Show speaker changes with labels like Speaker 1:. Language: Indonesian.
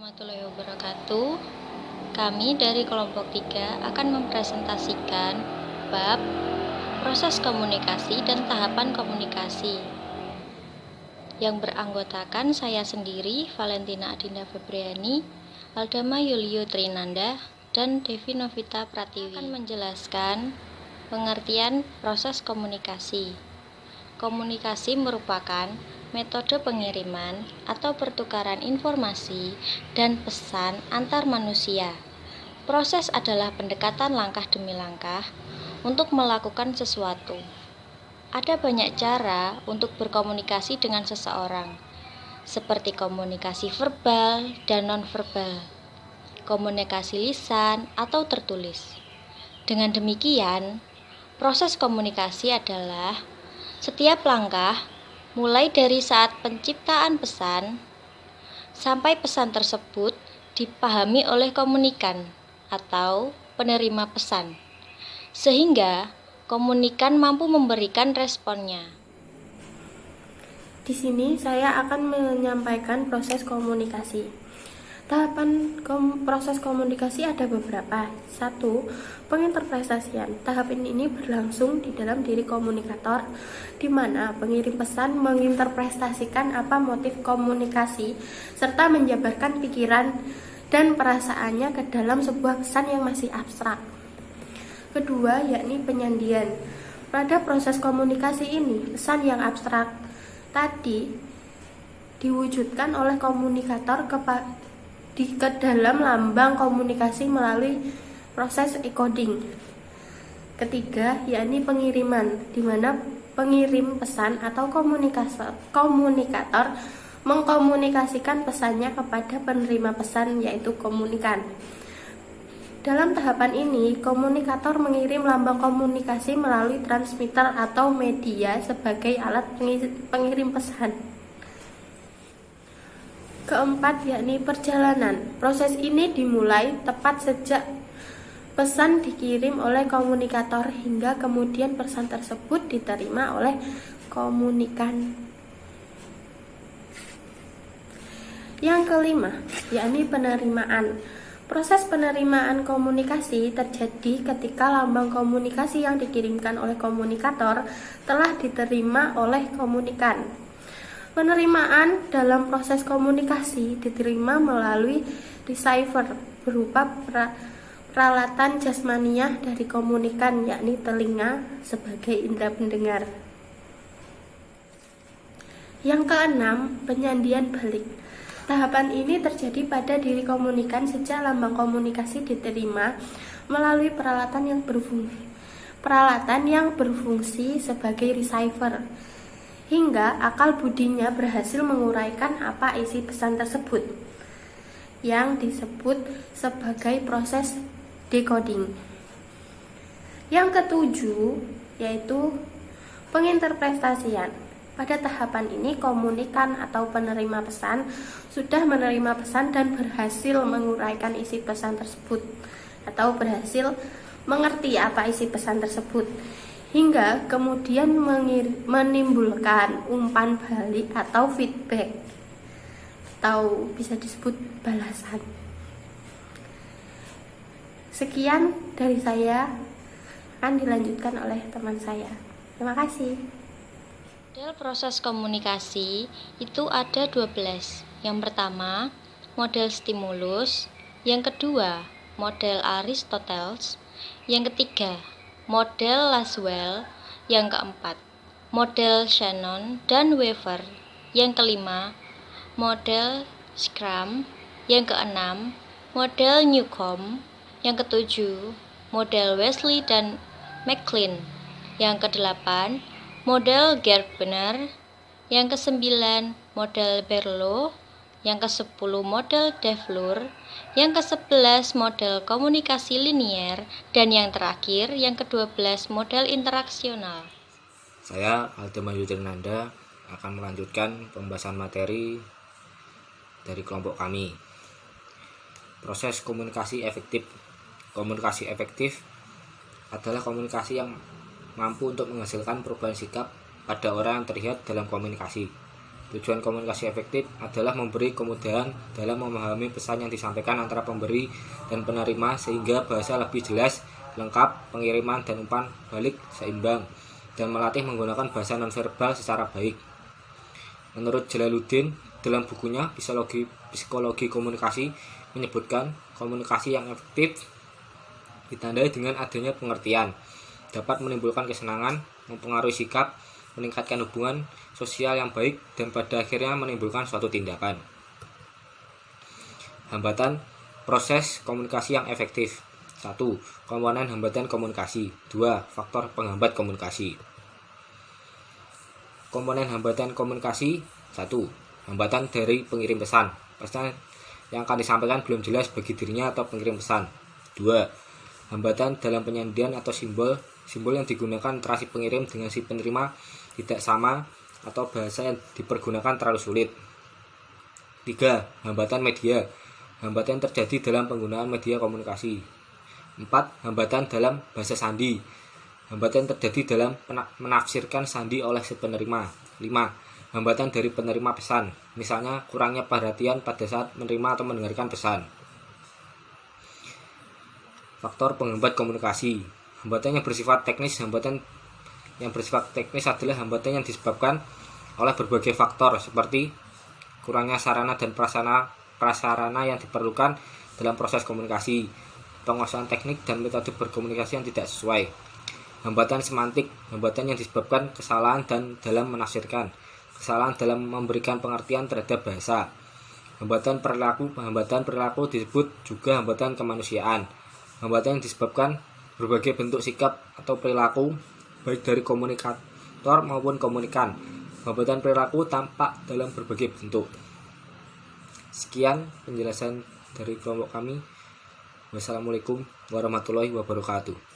Speaker 1: Warahmatullahi wabarakatuh. Kami dari kelompok 3 akan mempresentasikan bab proses komunikasi dan tahapan komunikasi yang beranggotakan saya sendiri, Valentina Adinda Febriani, Aldama Yulio Trinanda, dan Devi Novita Pratiwi. Akan menjelaskan pengertian proses komunikasi. Komunikasi merupakan metode pengiriman atau pertukaran informasi dan pesan antar manusia. Proses adalah pendekatan langkah demi langkah untuk melakukan sesuatu. Ada banyak cara untuk berkomunikasi dengan seseorang, seperti komunikasi verbal dan nonverbal, komunikasi lisan atau tertulis. Dengan demikian, proses komunikasi adalah setiap langkah mulai dari saat penciptaan pesan sampai pesan tersebut dipahami oleh komunikan atau penerima pesan, sehingga komunikan mampu memberikan responnya.
Speaker 2: Di sini saya akan menyampaikan proses komunikasi. Tahapan proses komunikasi ada beberapa. 1. Penginterpretasian. Tahap ini berlangsung di dalam diri komunikator, di mana pengirim pesan menginterpretasikan apa motif komunikasi serta menjabarkan pikiran dan perasaannya ke dalam sebuah pesan yang masih abstrak. Kedua, yakni penyandian. Pada proses komunikasi ini, pesan yang abstrak tadi diwujudkan oleh komunikator ke dalam lambang komunikasi melalui proses encoding. Ketiga, yakni pengiriman, di mana pengirim pesan atau komunikator mengkomunikasikan pesannya kepada penerima pesan, yaitu komunikan. Dalam tahapan ini, komunikator mengirim lambang komunikasi melalui transmitter atau media sebagai alat pengirim pesan. Keempat, yakni perjalanan. Proses ini dimulai tepat sejak pesan dikirim oleh komunikator hingga kemudian pesan tersebut diterima oleh komunikan. Yang kelima, yakni penerimaan. Proses penerimaan komunikasi terjadi ketika lambang komunikasi yang dikirimkan oleh komunikator telah diterima oleh komunikan. Penerimaan dalam proses komunikasi diterima melalui receiver berupa peralatan jasmaniah dari komunikan, yakni telinga sebagai indera pendengar. Yang keenam, penyandian balik. Tahapan ini terjadi pada diri komunikan sejak lambang komunikasi diterima melalui peralatan yang berfungsi sebagai receiver, hingga akal budinya berhasil menguraikan apa isi pesan tersebut, yang disebut sebagai proses decoding. Yang ketujuh, yaitu penginterpretasian. Pada tahapan ini, komunikan atau penerima pesan sudah menerima pesan dan berhasil menguraikan isi pesan tersebut, atau berhasil mengerti apa isi pesan tersebut, hingga kemudian menimbulkan umpan balik atau feedback, atau bisa disebut balasan. Sekian dari saya, akan dilanjutkan oleh teman saya. Terima kasih.
Speaker 1: Model proses komunikasi itu ada 12. Yang pertama, model stimulus. Yang kedua, model Aristoteles. Yang ketiga, model Laswell. Yang keempat, model Shannon dan Weaver. Yang kelima, model Schramm. Yang keenam, model Newcomb. Yang ketujuh, model Wesley dan McLean. Yang kedelapan, model Gerbner. Yang kesembilan, model Berlo. Yang ke-10, model Devlur. Yang ke-11, model komunikasi linier. Dan yang terakhir, yang ke-12, model interaksional.
Speaker 3: Saya, Aldama Yulio Trinanda, akan melanjutkan pembahasan materi dari kelompok kami. Proses komunikasi efektif. Komunikasi efektif adalah komunikasi yang mampu untuk menghasilkan perubahan sikap pada orang yang terlihat dalam komunikasi. Tujuan komunikasi efektif adalah memberi kemudahan dalam memahami pesan yang disampaikan antara pemberi dan penerima sehingga bahasa lebih jelas, lengkap, pengiriman dan umpan balik seimbang, dan melatih menggunakan bahasa nonverbal secara baik. Menurut Jalaluddin, dalam bukunya Psikologi Komunikasi menyebutkan komunikasi yang efektif ditandai dengan adanya pengertian, dapat menimbulkan kesenangan, mempengaruhi sikap, meningkatkan hubungan sosial yang baik, dan pada akhirnya menimbulkan suatu tindakan. Hambatan proses komunikasi yang efektif. 1. Komponen hambatan komunikasi. 2. Faktor penghambat komunikasi. Komponen hambatan komunikasi. 1. Hambatan dari pengirim pesan. Pesan yang akan disampaikan belum jelas bagi dirinya atau pengirim pesan. 2. Hambatan dalam penyandian atau simbol yang digunakan antara si pengirim dengan si penerima tidak sama atau bahasa yang dipergunakan terlalu sulit. 3. Hambatan media. Hambatan yang terjadi dalam penggunaan media komunikasi. 4. Hambatan dalam bahasa sandi. Hambatan yang terjadi dalam menafsirkan sandi oleh si penerima. 5. Hambatan dari penerima pesan, misalnya kurangnya perhatian pada saat menerima atau mendengarkan pesan. Faktor penghambat komunikasi. Hambatan yang bersifat teknis. Hambatan yang bersifat teknis adalah hambatan yang disebabkan oleh berbagai faktor seperti kurangnya sarana dan prasarana yang diperlukan dalam proses komunikasi, penguasaan teknik dan metode berkomunikasi yang tidak sesuai. Hambatan semantik. Hambatan yang disebabkan kesalahan dan dalam menafsirkan, kesalahan dalam memberikan pengertian terhadap bahasa. Hambatan perilaku. Hambatan perilaku disebut juga hambatan kemanusiaan. Hambatan yang disebabkan berbagai bentuk sikap atau perilaku baik dari komunikator maupun komunikan. Hambatan perilaku tampak dalam berbagai bentuk. Sekian penjelasan dari kelompok kami. Wassalamualaikum warahmatullahi wabarakatuh.